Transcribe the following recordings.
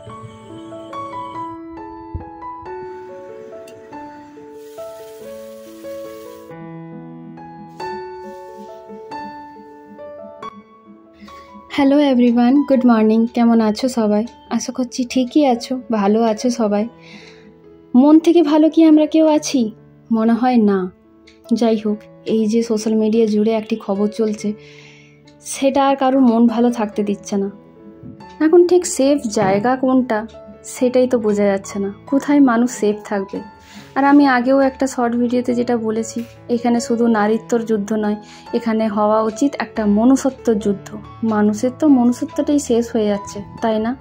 Hello everyone, good morning. কেমন আছো সবাই? আশা করছি ঠিকই আছো, ভালো আছো সবাই। মন থেকে ভালো কি আমরা কেউ আছি? মনে হয় না। যাই হোক, এই যে সোশ্যাল মিডিয়া জুড়ে একটি খবর চলছে, সেটা আর কারোর মন ভালো থাকতে দিচ্ছে না। এখন ঠিক সেফ জায়গা কোনটা সেটাই তো বোঝা যাচ্ছে না। কোথায় মানুষ সেফ থাকবে? আর আমি আগেও একটা শর্ট ভিডিওতে যেটা বলেছি, এখানে শুধু নারীত্বর যুদ্ধ নয়, এখানে হওয়া উচিত একটা মনুষ্যত্বর যুদ্ধ। মানুষের তো মনুষ্যত্বটাই শেষ হয়ে যাচ্ছে, তাই না?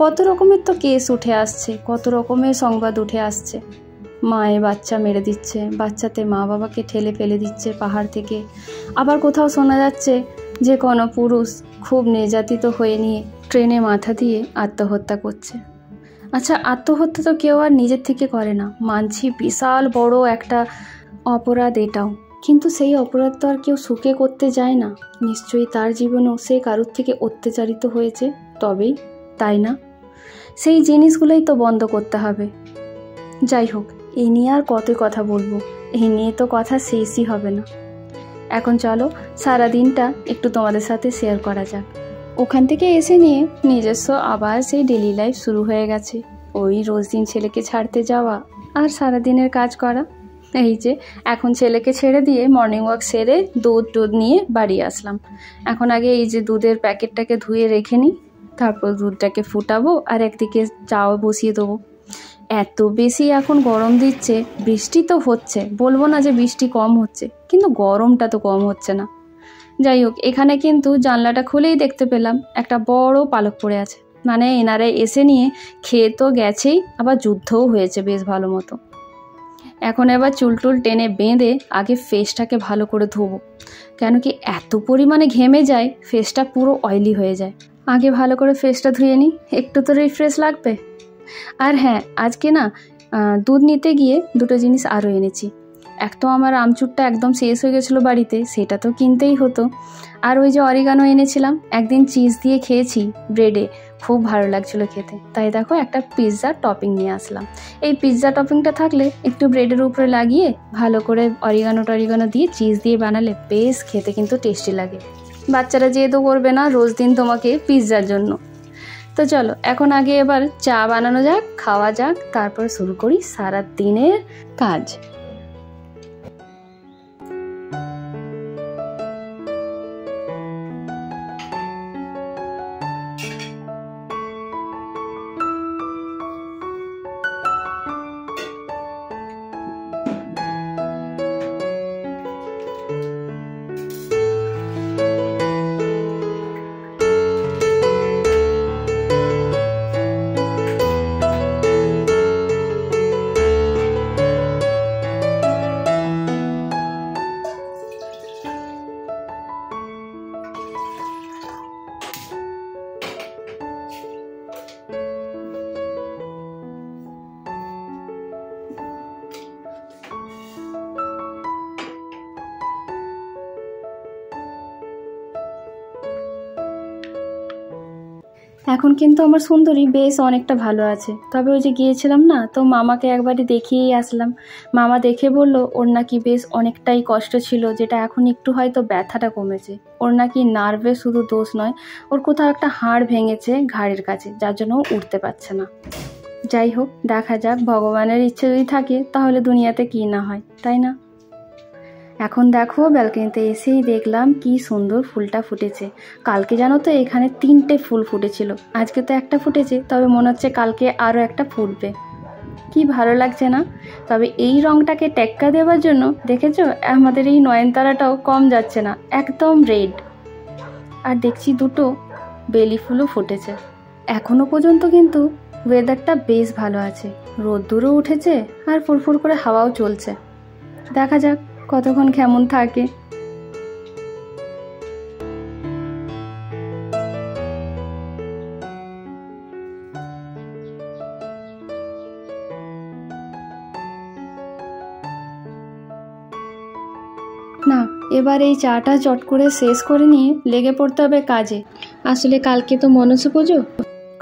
কত রকমের তো কেস উঠে আসছে, কত রকমের সংবাদ উঠে আসছে। মায়ে বাচ্চা মেরে দিচ্ছে, বাচ্চাতে মা বাবাকে ঠেলে ফেলে দিচ্ছে পাহাড় থেকে। আবার কোথাও শোনা যাচ্ছে যে কোনো পুরুষ খুব নির্যাতিত হয়ে নিয়ে ট্রেনে মাথা দিয়ে আত্মহত্যা করছে। আচ্ছা, আত্মহত্যা তো কেউ আর নিজের থেকে করে না, মানছি বিশাল বড় একটা অপরাধ এটাও, কিন্তু সেই অপরাধ তো আর কেউ সুখে করতে যায় না। নিশ্চয়ই তার জীবনেও সে কারোর থেকে অত্যাচারিত হয়েছে, তবেই, তাই না? সেই জিনিসগুলোই তো বন্ধ করতে হবে। যাই হোক, এই নিয়ে আর কতই কথা বলবো, এই নিয়ে তো কথা শেষই হবে না। এখন চলো সারাদিনটা একটু তোমাদের সাথে শেয়ার করা যাক। ওখান থেকে এসে নিয়ে নিজস্ব আবার সেই ডেলি লাইফ শুরু হয়ে গেছে। ওই রোজ দিন ছেলেকে ছাড়তে যাওয়া আর সারাদিনের কাজ করা। এই যে এখন ছেলেকে ছেড়ে দিয়ে মর্নিং ওয়াক সেরে দুধ নিয়ে বাড়ি আসলাম। এখন আগে এই যে দুধের প্যাকেটটাকে ধুয়ে রেখে নিই, তারপর দুধটাকে ফুটাবো আর একদিকে চাও বসিয়ে দেবো। এত বেশি এখন গরম দিচ্ছে, বৃষ্টি তো হচ্ছে, বলবো না যে বৃষ্টি কম হচ্ছে, কিন্তু গরমটা তো কম হচ্ছে না। যাই হোক, এখানে কিন্তু জানলাটা খুলেই দেখতে পেলাম একটা বড় পালক পড়ে আছে। মানে এনারে এসে নিয়ে খেয়ে তো গেছেই, আবার যুদ্ধও হয়েছে বেশ ভালো মতো। এখন এবার চুলটুল টেনে বেঁধে আগে ফেসটাকে ভালো করে ধোবো, কেন কি এত পরিমাণে ঘেমে যায়, ফেসটা পুরো অয়েলি হয়ে যায়। আগে ভালো করে ফেসটা ধুয়ে নিই, একটু তো রিফ্রেশ লাগবে। আর হ্যাঁ, আজকে না দুধ নিতে গিয়ে দুটো জিনিস আরও এনেছি। এক তো আমার আমচুরটা একদম শেষ হয়ে গেছিলো বাড়িতে, সেটা তো কিনতেই হতো। আর ওই যে অরিগানো এনেছিলাম, একদিন চিজ দিয়ে খেয়েছি ব্রেডে, খুব ভালো লাগছিলো খেতে, তাই দেখো একটা পিৎজার টপিং নিয়ে আসলাম। এই পিৎজা টপিংটা থাকলে একটু ব্রেডের উপরে লাগিয়ে ভালো করে অরিগানো দিয়ে চিজ দিয়ে বানালে বেশ খেতে কিন্তু টেস্টি লাগে। বাচ্চারা যেহেতু করবে না রোজ দিন তোমাকে পিৎজার জন্য। তো চলো এখন আগে এবার চা বানানো যাক, খাওয়া যাক, তারপর শুরু করি সারা দিনের কাজ। এখন কিন্তু আমার সুন্দরী বেশ অনেকটা ভালো আছে। তবে ওই যে গিয়েছিলাম না, তো মামাকে একবারই দেখিয়েই আসলাম। মামা দেখে বলল ওর নাকি বেশ অনেকটাই কষ্ট ছিল, যেটা এখন একটু হয়তো ব্যথাটা কমেছে। ওর নাকি নার্ভে শুধু দোষ নয়, ওর কোথাও একটা হাড় ভেঙেছে ঘাড়ের কাছে, যার জন্য উঠতে পারছে না। যাই হোক, দেখা যাক, ভগবানের ইচ্ছে যদি থাকে তাহলে দুনিয়াতে কি না হয়, তাই না? এখন দেখো ব্যালকনিতে এসেই দেখলাম কি সুন্দর ফুলটা ফুটেছে। কালকে জানো তো এখানে 3টে ফুল ফুটেছিল, আজকে তো একটা ফুটেছে, তবে মনে হচ্ছে কালকে আরও একটা ফুটবে। কি ভালো লাগছে না? তবে এই রংটাকে টেক্কা দেওয়ার জন্য দেখেছো আমাদের এই নয়নতারাটাও কম যাচ্ছে না, একদম রেড। আর দেখছি দুটো বেলি ফুলও ফুটেছে। এখনো পর্যন্ত কিন্তু ওয়েদারটা বেশ ভালো আছে, রোদ্দুরও উঠেছে আর ফুরফুর করে হাওয়াও চলছে। দেখা যাক কতক্ষণ কেমন থাকে। না, এবার এই চাটা চট করে শেষ করে নিয়ে লেগে পড়তে হবে কাজে। আসলে কালকে তো মনসা পুজো,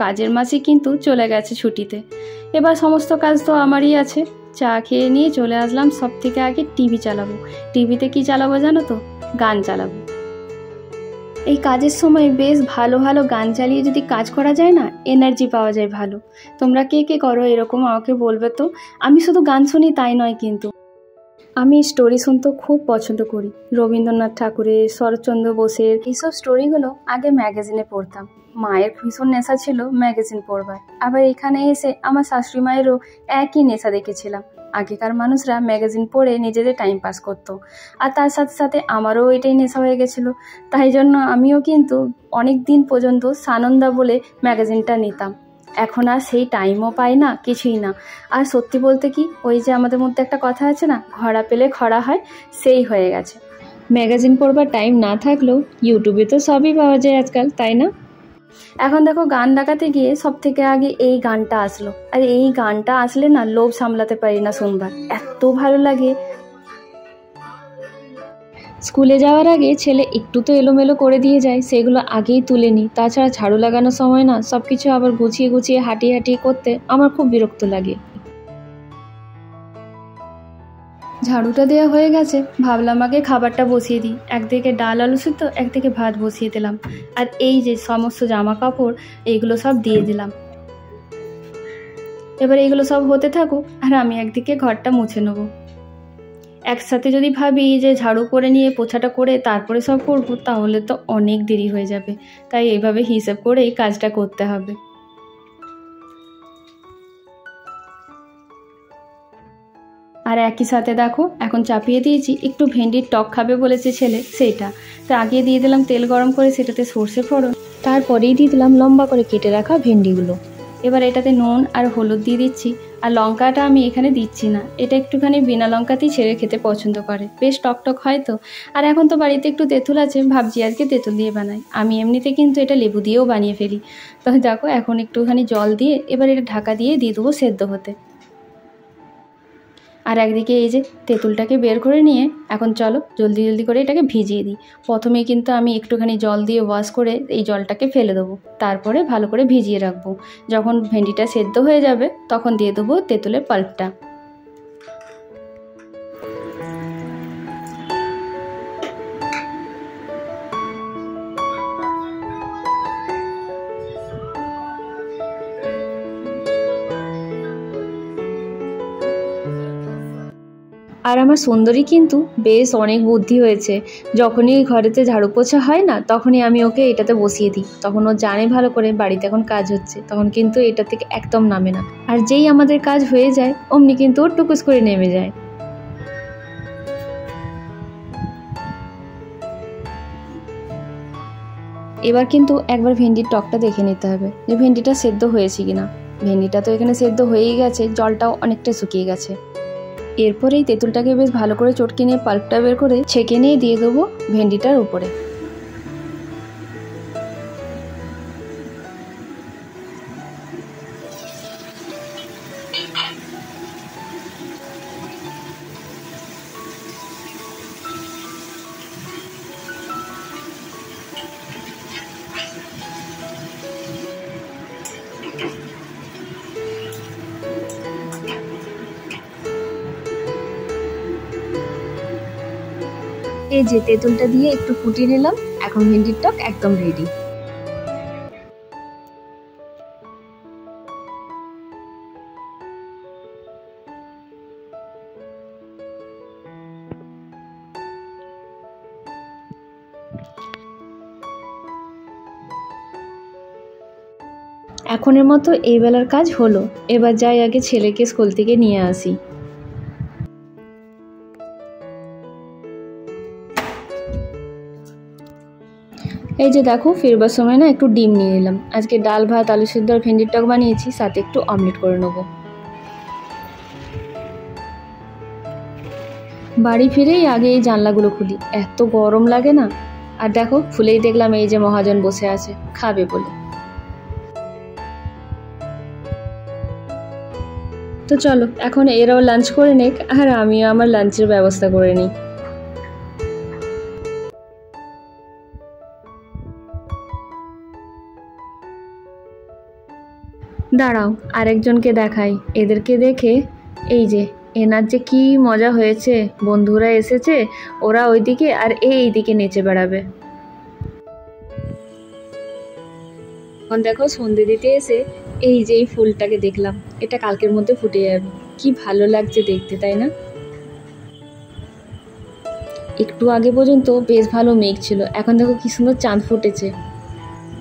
কাজের মাসি কিন্তু চলে গেছে ছুটিতে। এবার সমস্ত কাজ তো আমারই আছে। চা খেয়ে নিয়ে চলে আসলাম সব থেকে আগে টিভি চালাবো। টিভিতে কি চালাবো জানো তো? গান চালাবো। এই কাজের সময় বেশ ভালো ভালো গান চালিয়ে যদি কাজ করা যায় না, এনার্জি পাওয়া যায় ভালো। তোমরা কে কে করো এরকম আমাকে বলবে তো। আমি শুধু গান শুনি তাই নয়, কিন্তু আমি স্টোরি শুনতে খুব পছন্দ করি। রবীন্দ্রনাথ ঠাকুরের, শরৎচন্দ্র বোসের এইসব স্টোরিগুলো আগে ম্যাগাজিনে পড়তাম। মায়ের ভীষণ নেশা ছিল ম্যাগাজিন পড়বার। আবার এখানে এসে আমার শাশুড়ি মায়েরও একই নেশা দেখেছিলাম। আগেকার মানুষরা ম্যাগাজিন পড়ে নিজেদের টাইম পাস করতো, আর তার সাথে সাথে আমারও এটাই নেশা হয়ে গেছিলো। তাই জন্য আমিও কিন্তু অনেক দিন পর্যন্ত সানন্দা বলে ম্যাগাজিনটা নিতাম। এখন আর সেই টাইমও পাই না, কিছুই না। আর সত্যি বলতে কি, ওই যে আমাদের মধ্যে একটা কথা আছে না, ঘোড়া পেলে খরা হয়, সেই হয়ে গেছে। ম্যাগাজিন পড়বার টাইম না থাকলেও ইউটিউবে তো সবই পাওয়া যায় আজকাল, তাই না? এখন দেখো, গান ডাকাতে গিয়ে সব থেকে আগে এই গানটা আসলো। আর এই গানটা আসলে না লোভ সামলাতে পারি না শুনবার, এত ভালো লাগে। স্কুলে যাওয়ার আগে ছেলে একটু তো এলোমেলো করে দিয়ে যায়, সেগুলো আগেই তুলে নিই। তাছাড়া ঝাড়ু লাগানোর সময় না সব কিছু আবার গুছিয়ে গুছিয়ে হাঁটিয়ে হাঁটিয়ে করতে আমার খুব বিরক্ত লাগে। ঝাড়ুটা দেওয়া হয়ে গেছে, ভাবলাম আগে খাবারটা বসিয়ে দিই। একদিকে ডাল আলু সিদ্ধ, একদিকে ভাত বসিয়ে দিলাম। আর এই যে সমস্ত জামা কাপড়, এইগুলো সব দিয়ে দিলাম। এবার এইগুলো সব হতে থাকুক, আর আমি একদিকে ঘরটা মুছে নেবো। একসাথে যদি ভাবি যে ঝাড়ু করে নিয়ে পোছাটা করে তারপরে সব করবো, তাহলে তো অনেক দেরি হয়ে যাবে। তাই এইভাবে হিসেব করেই কাজটা করতে হবে। আর একই সাথে দেখো, এখন চাপিয়ে দিয়েছি একটু ভেন্ডির টক খাবে বলেছে ছেলে, সেইটা তো আগে দিয়ে দিলাম তেল গরম করে, সেটাতে সর্ষে ফোড়ন, তারপরেই দিয়ে দিলাম লম্বা করে কেটে রাখা ভেন্ডিগুলো। এবার এটাতে নুন আর হলুদ দিয়ে দিচ্ছি। আর লঙ্কাটা আমি এখানে দিচ্ছি না, এটা একটুখানি বিনা লঙ্কাতেই ছেড়ে খেতে পছন্দ করে, বেশ টকটক হয় তো। আর এখন তো বাড়িতে একটু তেঁতুল আছে, ভাবছি আজকে তেঁতুল দিয়ে বানাই। আমি এমনিতে কিন্তু এটা লেবু দিয়েও বানিয়ে ফেলি। তো দেখো, এখন একটুখানি জল দিয়ে এবার এটা ঢাকা দিয়ে দেবো সেদ্ধ হতে। আর একদিকে এই যে তেঁতুলটাকে বের করে নিয়ে এখন চলো জলদি জলদি করে এটাকে ভিজিয়ে দিই। প্রথমে কিন্তু আমি একটুখানি জল দিয়ে ওয়াশ করে এই জলটাকে ফেলে দেবো, তারপরে ভালো করে ভিজিয়ে রাখবো। যখন ভেন্ডিটা সেদ্ধ হয়ে যাবে তখন দিয়ে দেবো তেঁতুলের পাল্পটা। আর আমার সুন্দরী কিন্তু বেশ অনেক বুদ্ধি হয়েছে। যখনই ঘরেতে ঝাড়ু পোছা হয় না, তখনই আমি ওকে এটাতে বসিয়ে দিই। তখন ও জানে ভালো করে বাড়িতে এখন কাজ হচ্ছে, তখন কিন্তু এটা থেকে একদম নামে না। আর যেই আমাদের কাজ হয়ে যায় অমনি কিন্তু ও টুকুস করে নেমে যায়। এবার কিন্তু একবার ভেন্ডির টকটা দেখে নিতে হবে যে ভেন্ডিটা সেদ্ধ হয়েছে কিনা। ভেন্ডিটা তো এখানে সেদ্ধ হয়েই গেছে, জলটাও অনেকটা শুকিয়ে গেছে। এরপরেই তেঁতুলটাকে বেশ ভালো করে চটকে নিয়ে পাল্পটা বের করে ছেঁকে নিয়ে দিয়ে দেবো ভেন্ডিটার উপরে। এই যে তেঁতুলটা দিয়ে একটু ফুটিয়ে নিলাম, এখন ভেন্ডির টক একদম রেডি। এখনের মতো এই বেলার কাজ হলো। এবার যাই আগে ছেলেকে স্কুল থেকে নিয়ে আসি। এই যে দেখো, ফিরবার সময় না একটু ডিম নিয়ে নিলাম। আজকে ডাল ভাত আলু সিদ্ধ আর ভেন্ডির টক বানিয়েছি, সাথে একটু অমলেট করে নেবো। বাড়ি ফিরেই আগে এই জানলাগুলো খুলি, এত গরম লাগে না। আর দেখো, খুলেই দেখলাম এই যে মহাজন বসে আছে খাবে বলে। তো চলো এখন এরাও লাঞ্চ করে নেক, আর আমিও আমার লাঞ্চের ব্যবস্থা করে নিই। দাঁড়াও আরেকজনকে দেখাই। এদেরকে দেখে এই যে এনার যে কি মজা হয়েছে, বন্ধুরা এসেছে, ওরা ওইদিকে আর এইদিকে নেচে বেড়াবে। এখন দেখো সন্ধে দিতে এসে এই যে এই ফুলটাকে দেখলাম, এটা কালকের মধ্যে ফুটে যাবে। কি ভালো লাগছে দেখতে, তাই না? একটু আগে পর্যন্ত বেশ ভালো মেঘ ছিল, এখন দেখো কি সুন্দর চাঁদ ফুটেছে।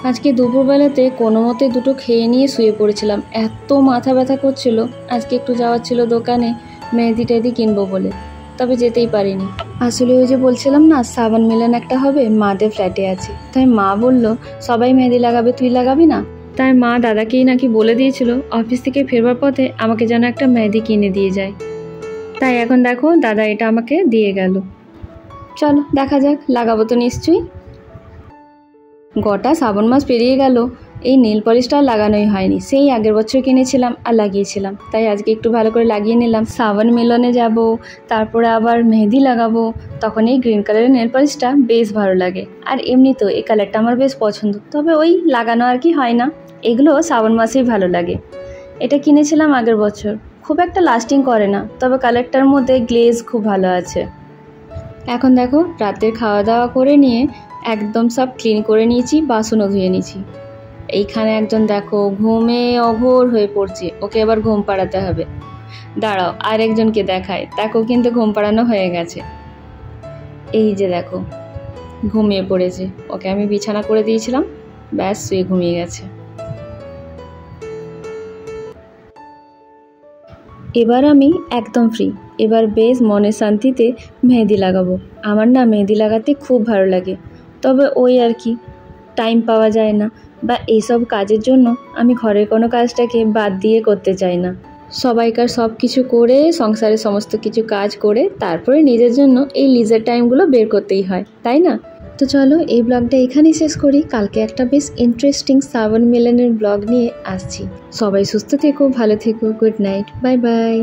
আজকে দুপুরবেলাতে কোনো মতে দুটো খেয়ে নিয়ে শুয়ে পড়েছিলাম, এত মাথা ব্যথা করছিল। আজকে একটু যাওয়ার ছিল দোকানে মেহেদি টেহেদি কিনবো বলে, তবে যেতেই পারিনি। আসলে ওই যে বলছিলাম না সাবান মিলন একটা হবে, মাদের ফ্ল্যাটে আছে। তাই মা বলল সবাই মেহেদি লাগাবে, তুই লাগাবি না? তাই মা দাদাকেই নাকি বলে দিয়েছিল অফিস থেকে ফেরবার পথে আমাকে যেন একটা মেহেদি কিনে দিয়ে যায়। তাই এখন দেখো দাদা এটা আমাকে দিয়ে গেল। চলো দেখা যাক, লাগাবো তো নিশ্চয়ই। গোটা শ্রাবণ মাস পেরিয়ে গেল, এই নেল পলিশটা লাগানোই হয়নি। সেই আগের বছর কিনেছিলাম আর লাগিয়েছিলাম, তাই আজকে একটু ভালো করে লাগিয়ে নিলাম। শ্রাবণ মিলনে যাব, তারপরে আবার মেহেদি লাগাবো, তখন এই গ্রিন কালারের নেল পলিশটা বেশ ভালো লাগে। আর এমনি তো এই কালারটা আমার বেশ পছন্দ, তবে ওই লাগানো আর কি হয় না। এগুলো শ্রাবণ মাসেই ভালো লাগে। এটা কিনেছিলাম আগের বছর, খুব একটা লাস্টিং করে না, তবে কালারটার মধ্যে গ্লেজ খুব ভালো আছে। এখন দেখো রাতের খাওয়া দাওয়া করে নিয়ে একদম সব ক্লিন করে নিয়েছি, বাসনও ধুয়ে নিয়েছি। এইখানে একজন দেখো ঘুমে অঘোর হয়ে পড়ছে, ওকে এবার ঘুম পাড়াতে হবে। দাঁড়াও আরেকজনকে দেখায়, তাকেও কিন্তু ঘুম পাড়ানো হয়ে গেছে। এই যে দেখো ঘুমিয়ে পড়েছে, ওকে আমি বিছানা করে দিয়েছিলাম, ব্যাস শুয়ে ঘুমিয়ে গেছে। এবার আমি একদম ফ্রি, এবার বেশ মনের শান্তিতে মেহেদি লাগাবো। আমার না মেহেদি লাগাতে খুব ভালো লাগে, তবে ওই আর কি টাইম পাওয়া যায় না, বা এইসব কাজের জন্য আমি ঘরের কোনো কাজটাকে বাদ দিয়ে করতে চাই না। সবাইকার সব কিছু করে, সংসারের সমস্ত কিছু কাজ করে তারপরে নিজের জন্য এই লিজার টাইমগুলো বের করতেই হয়, তাই না? তো চলো এই ব্লগটা এখানেই শেষ করি। কালকে একটা বেশ ইন্টারেস্টিং শ্রাবণ মিলনের ব্লগ নিয়ে আসছি। সবাই সুস্থ থেকো, ভালো থেকো, গুড নাইট, বাই বাই।